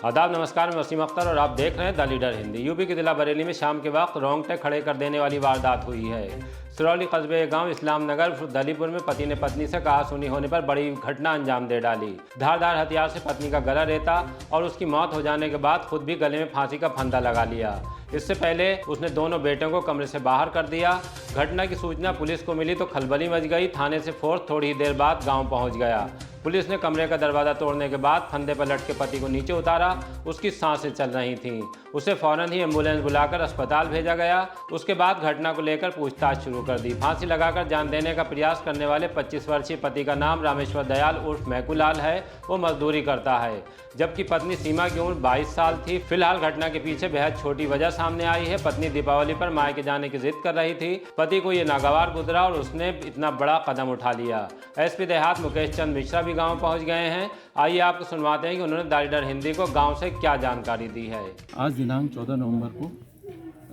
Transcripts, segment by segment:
आदाब, नमस्कार। मैं वसीम अख्तर और आप देख रहे हैं द लीडर हिंदी। यूपी के जिला बरेली में शाम के वक्त रोंगटे खड़े कर देने वाली वारदात हुई है। सिरौली कस्बे गांव इस्लाम नगर दलीपुर में पति ने पत्नी से कहासुनी होने पर बड़ी घटना अंजाम दे डाली। धारदार हथियार से पत्नी का गला रेता और उसकी मौत हो जाने के बाद खुद भी गले में फांसी का फंदा लगा लिया। इससे पहले उसने दोनों बेटों को कमरे से बाहर कर दिया। घटना की सूचना पुलिस को मिली तो खलबली मच गई। थाने से फोर्स थोड़ी ही देर बाद गांव पहुंच गया। पुलिस ने कमरे का दरवाज़ा तोड़ने के बाद फंदे पर लटके पति को नीचे उतारा। उसकी सांसें चल रही थीं। उसे फौरन ही एम्बुलेंस बुलाकर अस्पताल भेजा गया। उसके बाद घटना को लेकर पूछताछ शुरू कर दी। फांसी लगाकर जान देने का प्रयास करने वाले 25 वर्षीय पति का नाम रामेश्वर दयाल उर्फ मैकूलाल है। वो मजदूरी करता है, जबकि पत्नी सीमा की उम्र 22 साल थी। फिलहाल घटना के पीछे बेहद छोटी वजह सामने आई है। पत्नी दीपावली पर मायके जाने की जिद कर रही थी। पति को ये नागवार गुजरा और उसने इतना बड़ा कदम उठा लिया। एसपी देहात मुकेश चंद मिश्रा भी गांव पहुंच गए हैं। आइए आपको सुनवाते हैं कि उन्होंने द लीडर हिंदी को गांव से क्या जानकारी दी है। आज दिनांक 14 नवंबर को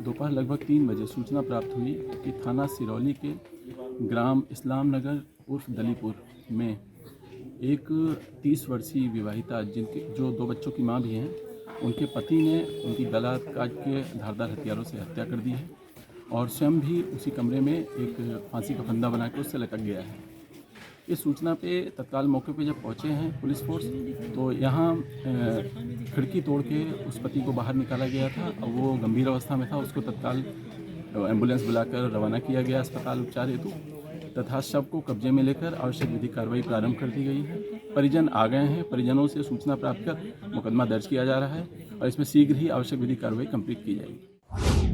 दोपहर लगभग 3 बजे सूचना प्राप्त हुई कि थाना सिरौली के ग्राम इस्लाम नगर उर्फ दलीपुर में एक 30 वर्षीय विवाहिता जो 2 बच्चों की मां भी हैं, उनके पति ने उनकी गला काट के धारदार हथियारों से हत्या कर दी है और स्वयं भी उसी कमरे में एक फांसी का फंदा बना के उससे लटक गया है। इस सूचना पे तत्काल मौके पे जब पहुंचे हैं पुलिस फोर्स, तो यहाँ खिड़की तोड़ के उस पति को बाहर निकाला गया था और वो गंभीर अवस्था में था। उसको तत्काल एम्बुलेंस बुलाकर रवाना किया गया अस्पताल उपचार हेतु तथा शव को कब्जे में लेकर आवश्यक विधिक कार्रवाई प्रारंभ कर दी गई है। परिजन आ गए हैं। परिजनों से सूचना प्राप्त कर मुकदमा दर्ज किया जा रहा है और इसमें शीघ्र ही आवश्यक विधिक कार्रवाई कंप्लीट की जाएगी।